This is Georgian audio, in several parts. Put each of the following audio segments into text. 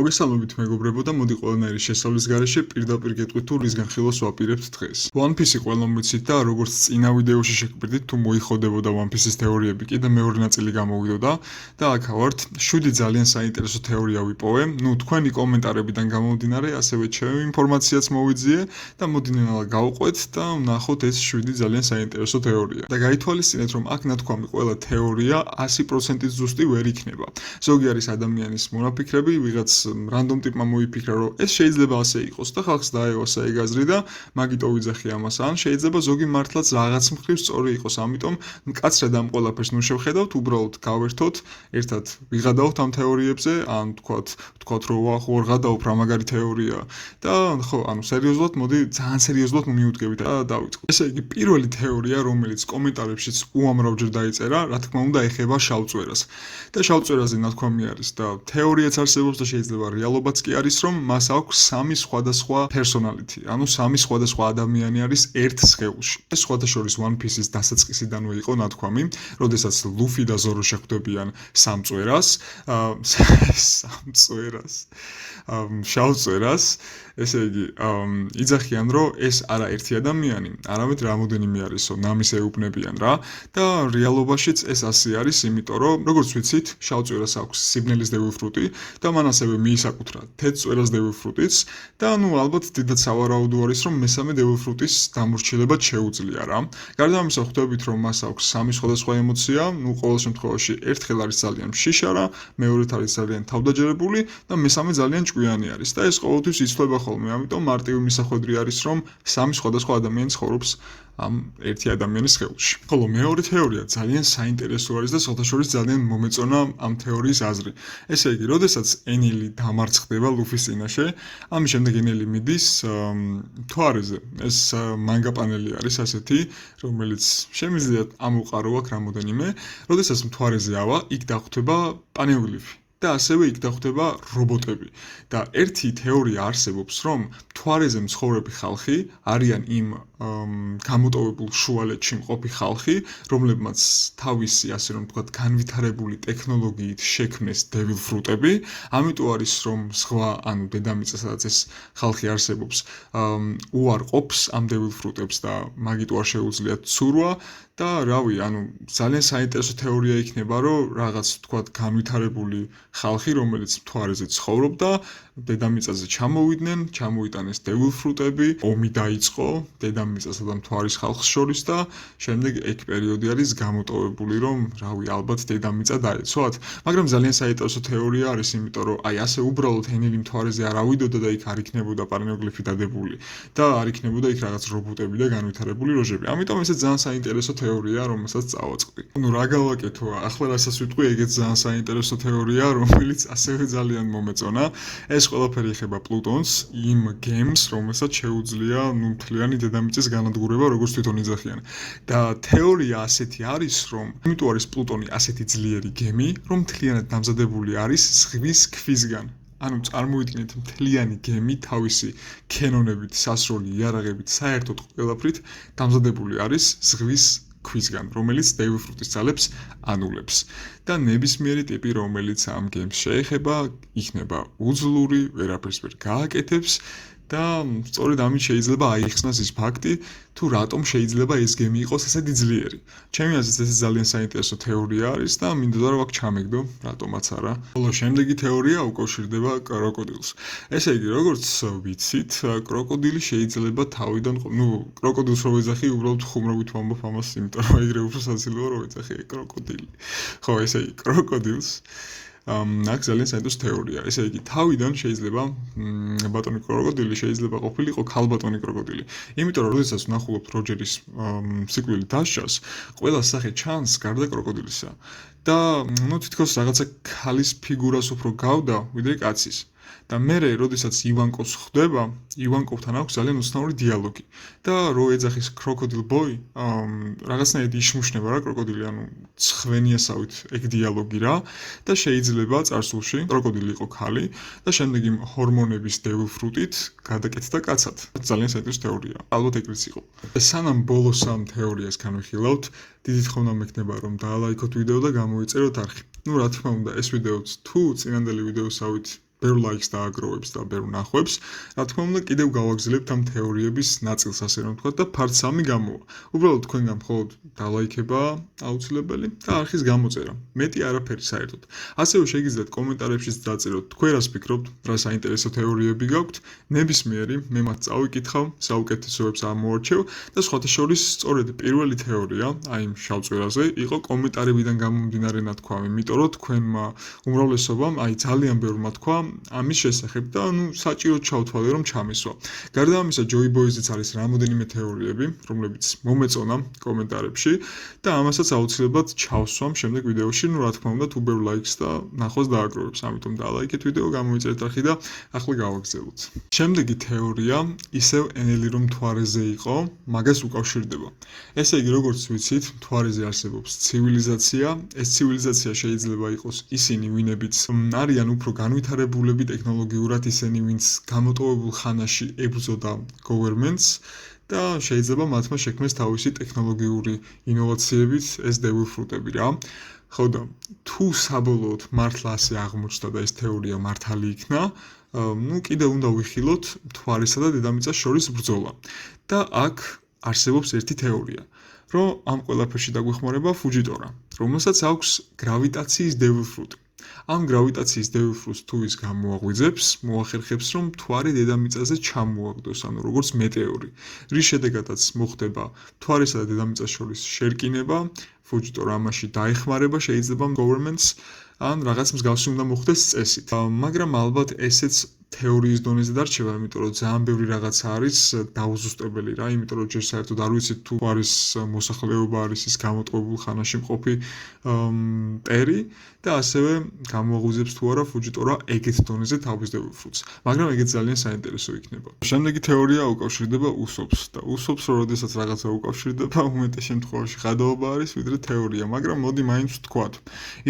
მოგესალმებით მეგობრებო და მოდი ყველანაირი შესწავლის გარეშე პირდაპირ გეტყვით თუ რისგან ხილოს ვაპირებთ დღეს. One Piece-ი ყველამ ვიცით და როგორც წინა ვიდეოში შეგბირდით თუ მოიხოდებოდა One Piece-ის თეორიები კიდე მეორე ნაწილი გამოვიდოდა და აქ ვართ 7 ძალიან საინტერესო თეორია ვიპოვე. ნუ თქვენი კომენტარებიდან გამომდინარე ასევე ჩემი ინფორმაციაც მოვიძიე და მოდინალა გავყვეთ და ვნახოთ ეს 7 ძალიან საინტერესო თეორია. და გაითვალისწინეთ რომ აქ ნათქვამი ყველა თეორია 100%-ით ზუსტი ვერ იქნება. ზოგი არის ადამიანის მონაფიქრები, ვიღაც random ტიპმა მოიფიქრა რომ ეს შეიძლება ასე იყოს და ხალხს დაეواسა ეგ აზრი და მაგიტო ვიძახი ამას ან შეიძლება ზოგი მართლაც რაღაც მხრივ სწორი იყოს ამიტომ მკაცრად ამ ყველაფერს ნუ შევხედავთ უბრალოდ გავერთოთ ერთად ვიღადავთ ამ თეორიებზე ან თქვათ რომ ხო არ გადაუp რა მაგარი თეორია და ხო ანუ სერიოზულად მოდი ძალიან სერიოზულად მივუდგებით და დავიწყოთ ესე იგი პირველი თეორია რომელიც კომენტარებშიც უამრავჯერ დაიწერა რა თქმა უნდა ეხება შავწვერას და შავწვერაზე ნათქვამი არის და თეორიაც არსებობს და შეიძლება რეალობაც კი არის რომ მას აქვს სამი სხვადასხვა პერსონალიტი ანუ სამი სხვადასხვა ადამიანი არის ერთ სხეულში ეს სხვადასხვა One Piece-ის დასაწყისიდანვე იყო ნათქვამი როდესაც ლუფი და ზორო შეხვდებიან სამწვერას შავწვერას ესე იგი იძახიან რომ ეს არა ერთი ადამიანი არამედ რამოდენიმე არისო ნამის ეუბნებიან რა და რეალობაშიც ეს ასე არის იმიტომ რომ როგორც ვიცით შავწვერას აქვს სიბნელის დევილფრუტი და მან ასევე მიისაკუთრა თეთრწვერას დევილფრუტიც და ნუ ალბათ დიდად სავარაუდო არის რომ მესამე დევილფრუტის დამორჩილებაც შეუძლია რა გარდა ამისა ხვდებით რომ მას აქვს სამი სხვადასხვა ემოცია ნუ ყოველ შემთხვევაში ერთხელ არის ძალიან მშიშარა მეორედ არის ძალიან თავდაჯერებული და მესამე ძალიან ჭკვიანი არის და ეს ყოველთვის იცვლება ხოლმე ამიტომ მარტივი მისახვედრი არის რომ სამი სხვადასხვა ადამიანი ცხოვრობს ამ ერთი ადამიანის სხეულში. ხოლო მეორე თეორია ძალიან საინტერესო არის და საერთაშორის ძალიან მომეწონა ამ თეორიის აზრი. ესე იგი, როდესაც ენილი დამარცხდება ლუფის წინაშე, ამის შემდეგ ენილი მიდის მთვარეზე. ეს მანგა პანელი არის ასეთი, რომელიც შემიძლია ამოყარო აქ რამოდენიმე, როდესაც მთვარეზე ავა, იქ დახვდება პანეოგლიფი. და ასევე იქ დახვდება რობოტები და ერთი თეორია არსებობს რომ მთვარეზე მცხოვრები ხალხი არიან იმ გამოტოვებულ შუალედში მყოფი ხალხი რომლებმაც თავისი ასე რომ ვთქვათ განვითარებული ტექნოლოგიით შექმნეს დევილფრუტები ამიტომ არის რომ სხვა ანუ დედამიწა სადაც ეს ხალხი არსებობს უარყოფს ამ დევილფრუტებს და მაგით არ შეუძლიათ ცურვა და რავი ანუ ძალიან საინტერესო თეორია იქნება რომ რაღაც ვთქვათ განვითარებული ხალხი რომელიც მთვარეზე ცხოვრობდა დედამიწაზე ჩამოვიტანეს დევილფრუტები ომი დაიწყო დედამიწასა და მთვარის ხალხს შორის და შემდეგ ეგ პერიოდი არის გამოტოვებული რომ რავი ალბათ დედამიწა დაეცვათ მაგრამ ძალიან საინტერესო თეორია არის იმიტომ რომ აი ასე უბრალოდ ენილი მთვარეზე არ ავიდოდა და იქ არ იქნებოდა პანეოგლიფი დადებული და არ იქნებოდა იქ რაღაც რობოტები და განვითარებული როჟები ამიტომ ესე ძალიან საინტერესო თეორია რომელსაც წავაწყდი ну რა გავაკეთო ახლა რასაც ვიტყვი ეგეც ძალიან საინტერესო თეორია რომელიც ასევე ძალიან მომეწონა ეს ყველაფერი ეხება პლუტონს იმ გემს რომელსაც შეუძლია ნუ მთლიანი დედამიწის განადგურება როგორც თვითონ იძახიან და თეორია ასეთი არის რომ იმიტომ არის პლუტონი ასეთი ძლიერი გემი რომ მთლიანად დამზადებული არის ზღვის ქვისგან ანუ წარმოვიდგინეთ მთლიანი გემი თავისი ქენონებით, სასროლი, იარაღებით, საერთოდ ყველაფრით დამზადებული არის ზღვის ქვისგან, რომელიც დევილფრუტის ძალებს ანულებს. და ნებისმიერი ტიპი, რომელიც ამ გემს შეეხება, იქნება უძლური, ვერაფერს ვერ გააკეთებს და სწორედ ამით შეიძლება აიხსნას ის ფაქტი, თუ რატომ შეიძლება ეს გემი იყოს ასეთი ძლიერი. ჩემი აზრით ეს ძალიან საინტერესო თეორია არის და მინდოდა რომ აქ ჩამეგდო, რატომაც არა. ხოლო შემდეგი თეორია უკავშირდება კროკოდილს. ესე იგი, როგორც ვიცით, კროკოდილი შეიძლება თავიდან, ნუ კროკოდილს რო ვეძახი, უბრალოდ ხუმრობით ვამბობ ამას, იმიტომ რომ ეგრე უფრო სასიլოა რო ვეძახი კროკოდილი. ხო, ესე იგი, კროკოდილს აქ ძალიან საინტერესო თეორია. ესე იგი, თავიდან შეიძლება ბატონი კროკოდილი შეიძლება ყოფილიყო ქალბატონი კროკოდილი. იმიტომ რომ როდესაც ვნახულობთ როჯერის სიკვდილი დასჯას, ყველა სახე ჩანს გარდა კროკოდილისა. და ნუ თითქოს რაღაცა ქალის ფიგურას უფრო გავდა, ვიდრე კაცის. და მერე, როდესაც ივანკოს ხვდება, ივანკოვთან აქვს ძალიან უცნაური დიალოგი. და რო ეძახის crocodile boy, რაღაცნაირად იშმუშნება რა კროკოდილი, ანუ ცხვენიასავით ეგ დიალოგი რა და შეიძლება წარსულში კროკოდილი იყო ქალი და შემდეგ იმ ჰორმონების დევილფრუტით გადაკეთდა კაცად. ძალიან საინტერესო თეორია. ალბათ ეგრეც იყო. სანამ ბოლოს ამ თეორიას განვიხილავთ, დიდი თხოვნა მექნება რომ დაალაიქოთ ვიდეო და გამოიწეროთ არხი. ნუ რა თქმა უნდა, ეს ვიდეოც თუ წინანდელი ვიდეოსავით ბევრ ლაიქს დააგროვებს და ბევრ ნახვებს. რა თქმა უნდა, კიდევ გავაგზავნებთ ამ თეორიების ნაწილს, ასე რომ ვთქვათ, და part 3 გამოვა. უბრალოდ თქვენგან მხოლოდ დალაიქება აუცილებელი და არხის გამოწერა. მეტი არაფერი საერთოდ. ასევე შეგიძლიათ კომენტარებშიც დაწეროთ, თქვენ რას ფიქრობთ, რა საინტერესო თეორიები გაქვთ, ნებისმიერი მე მათ წავიკითხავ, საუკეთესოებს ამოვარჩევ და სხვათა შორის სწორედ პირველი თეორია, აი იმ შავ წვერაზე, იყო კომენტარებიდან გამომდინარე ნათქვამი, იმიტომ რომ თქვენმა უმრავლესობამ, აი ძალიან ბევრმა თქვა ამის შესახებ და საჭიროდ ჩავთვალე რომ ჩამესვა. გარდა ამისა, ჯოი ბოიზიც არის რამოდენიმე თეორიები, რომლებიც მომეწონა კომენტარებში და ამასაც აუცილებლად ჩავსვამ შემდეგ ვიდეოში, რა თქმა უნდა, თუ ბევრ ლაიქს და ნახვას დააგროვებს, ამიტომ დალაიქეთ ვიდეო, გამოიწერეთ არხი და ახლა გავაგზავნოთ. შემდეგი თეორია ისევ ენელირომ მთვარეზე იყო, მაგას უკავშირდება. ესე იგი, როგორც ვიცით, მთვარეზე არსებობს ცივილიზაცია, ეს ცივილიზაცია შეიძლება იყოს ისინი, ვინებიც არიან უფრო განვითარებულები ტექნოლოგიურად, ისინი, ვინც გამოტოვებულ ხანაში ებრძოდა governments და შეიძლება მათმა შექმნეს თავისი ტექნოლოგიური ინოვაციებით ეს devil fruit-ები რა. ხო და თუ საბოლოოდ მართლა ასე აღმოჩნდა და ეს თეორია მართალი იქნა, კიდევ უნდა ვიხილოთ მთვარესა და დედამიწას შორის ბრძოლა. და აქ არსებობს ერთი თეორია, რომ ამ ყველაფერში დაგვეხმარება ფუჯიტორა, რომელსაც აქვს გრავიტაციის devil fruit. ამ გრავიტაციის devil fruit-ს თუ ის გამოაღვიძებს, მოახერხებს რომ მთვარე დედამიწაზე ჩამოაგდოს, ანუ როგორც მეტეორი, რის შედეგადაც მოხდება მთვარესა და დედამიწას შორის შერკინება, ფუჯიტორა ამაში დაეხმარება, შეიძლება governments ან რაღაც მსგავსი უნდა მოხდეს წესით. მაგრამ ალბათ ესეც თეორიის დონეზე დარჩება, იმიტომ რომ ძალიან ბევრი რაღაცა არის დაუზუსტებელი რა, იმიტომ რომ ჯერ საერთოდ არ ვიცით თუ არის მოსახლეობა არის ის გამოტოვებულ ხანაში მყოფი მტერი და ასევე გამოაღვიძებს თუ არა ფუჯიტორა ეგეთ დონეზე თავის devil fruits. მაგრამ ეგეც ძალიან საინტერესო იქნება. შემდეგი თეორია უკავშირდება უსოფს და უსოფს როდესაც რაღაცა უკავშირდება, უმეტეს შემთხვევაში ხადაობა არის ვიდრე თეორია, მაგრამ მოდი მაინც ვთქვათ.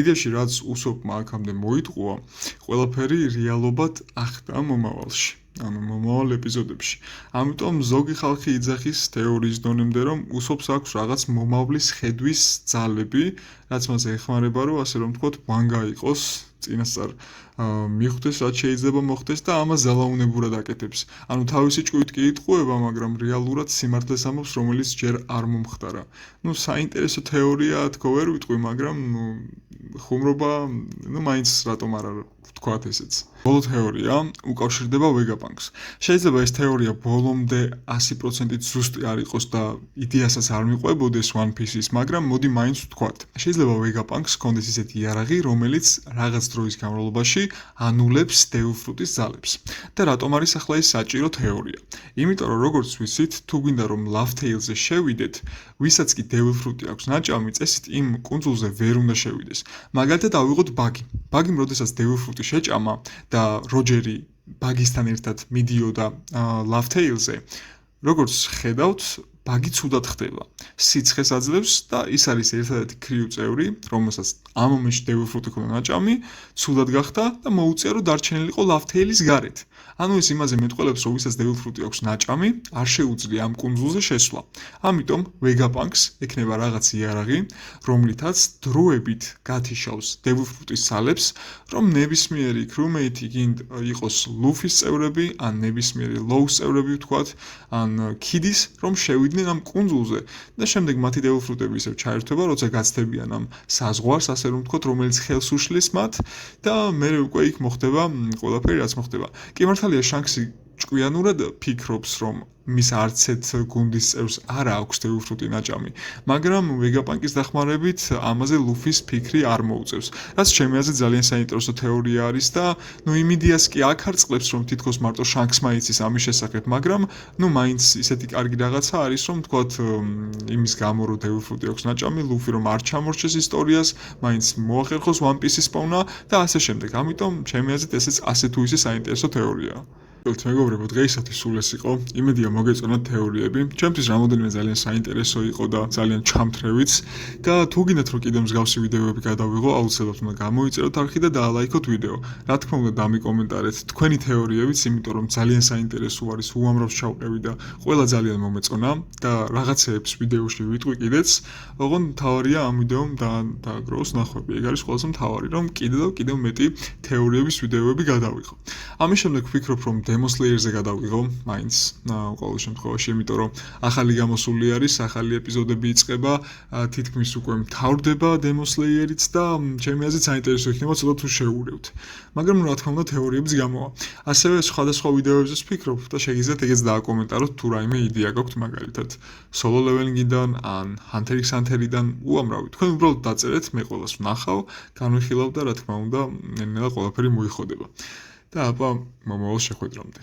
იდეაში რაც უსოფმა აქამდე მოიტყუა, ყველაფერი რეალობად ახდა მომავალში. ანუ მომავალ ეპიზოდებში. ამიტომ ზოგი ხალხი იძახის თეორიის დონემდე, რომ უსოფს აქვს რაღაც მომავლის ხედვის ძალები, რაც მას ეხმარება, რომ ასე რომ ვთქვათ, ვანგა იყოს წინასწარ მიხვდეს, რაც შეიძლება მოხდეს და ამას ზალაუნებურად აკეთებს. ანუ თავისი ჭკუით კი იტყუება, მაგრამ რეალურად სიმართლეს ამბობს, რომელიც ჯერ არ მომხდარა. საინტერესო თეორია თქო ვერ ვიტყვი, მაგრამ ხუმრობა, მაინც რატომ არ ვთქვათ ესეც. ბოლო თეორია უკავშირდება ვეგაპანკს. შეიძლება ეს თეორია ბოლომდე 100%-ით ზუსტი არ იყოს და იდეასაც არ მიყვებოდეს One Piece-ის, მაგრამ მოდი მაინც ვთქვათ. შეიძლება ვეგაპანკს ჰქონდეს ისეთი იარაღი, რომელიც რაღაც დროის განმავლობაში ანულებს devil fruit-ის ძალებს. და რატომ არის ახლა ეს საჭირო თეორია? იმიტომ რომ როგორც ვიცით, თუ გვინდა რომ Laugh Tale-ზე შევიდეთ, ვისაც კი devil fruit-ი აქვს ნაჭამი, წესით იმ კუნძულზე ვერ უნდა შევიდეს. მაგალითად ავიღოთ ბაგი. ბაგიმ როდესაც devil fruit-ი შეჭამა და როჯერი ბაგისთან ერთად მიდიოდა Laugh Tale-ზე, როგორც ხედავთ, ბაგი ცუდად ხდება. სიცხეს აძლევს და ის არის ერთადერთი ქრიუ წევრი, რომელსაც ამ მომენტში devil fruit-ი ქონდა ნაჭამი, ცუდად გახდა და მოუწია რომ დარჩენილიყო Laugh Tale-ის გარეთ. ანუ ეს იმაზე მეტყველებს, რომ ვისაც devil fruit-ი აქვს ნაჭამი, არ შეუძლია ამ კუნძულზე შესვლა. ამიტომ Vegapunks ექნება რაღაც იარაღი, რომლითაც დროებით გათიშავს devil fruit-ის ძალებს, რომ ნებისმიერი crewmate იყოს Luffy-ის წევრები, ან ნებისმიერი Law-ის წევრები ვთქვათ, ან Kid-ის, რომ შევიდნენ ამ კუნძულზე და შემდეგ მათი devil fruit-ები ისევ ჩაერთვება, როცა გაცდებიან ამ საზღვარს, ასე რომ ვთქვათ, რომელიც ხელს უშლის მათ და მერე უკვე იქ მოხდება ყველაფერი, რაც მოხდება. კი მართალია შანქსი ჭკვიანურად ფიქრობს, რომ მის არცეთ გუნდის წევრს არ აქვს devil fruit-ი ნაჭამი, მაგრამ Vegapunks დახმარებით ამაზე Luffy-ს ფიქრი არ მოუწევს. რაც ჩემი აზრით ძალიან საინტერესო თეორია არის და იმ იდეას კი აქ არწყლებს, რომ თითქოს მარტო შანქსმა იცის ამის შესახებ, მაგრამ მაინც ისეთი კარგი რაღაცა არის, რომ თქვათ იმის გამო რომ devil fruit-ი აქვს ნაჭამი, Luffy რომ არ ჩამორჩეს ისტორიას, მაინც მოახერხოს One Piece-ის პოვნა და ასე შემდეგ. ამიტომ ჩემი აზრით ესეც ასე თუ ისე საინტერესო თეორიაა. მოგესალმებით მეგობრებო, დღეისათვის სულ ეს იყო. იმედია მოგეწონათ თეორიები. ჩემთვის რამოდენიმე ძალიან საინტერესო იყო და ძალიან ჩამთრევიც. და თუ გინდათ რომ კიდევ მსგავსი ვიდეოები გადავიღო, აუცილებლად უნდა გამოიწეროთ არხი და დაალაიქოთ ვიდეო. რა თქმა უნდა, დამიკომენტარეთ თქვენი თეორიებიც, იმიტომ რომ ძალიან საინტერესო არის, უამრავს ჩავყევი და ყველა ძალიან მომეწონა და რაღაცეებს ვიდეოში ვიტყვი კიდეც. ოღონდ მთავარია ამ ვიდეომ დააგროვოს ნახვები. ეგ არის ყველაზე მთავარი, რომ კიდევ მეტი თეორიების ვიდეოები გადავიღო. ამის შემდეგ ვფიქრობ, რომ Demon Slayer-ზე გადავიღო, მაინც ყოველ შემთხვევაში, იმიტომ რომ ახალი გამოსული არის, ახალი ეპიზოდები იწყება, თითქმის უკვე მთავრდება Demon Slayer-იც და ჩემი აზრით საინტერესო იქნება ცოტა თუ შევურევთ. მაგრამ რა თქმა უნდა, თეორიებიც გამოვა. ასევე სხვადასხვა ვიდეოებზე ვფიქრობ და შეგიძლიათ ეგეც დააკომენტაროთ თუ რაიმე იდეა გაქვთ მაგალითად Solo Leveling-იდან ან Hunter x Hunter-იდან, უამრავი. თქვენ უბრალოდ დაწერეთ, მე ყველას ვნახავ, განვიხილავ და რა თქმა უნდა, ნელ-ნელა ყველაფერი მოიხოდება. და აბა მომავალ შეხვედრამდე.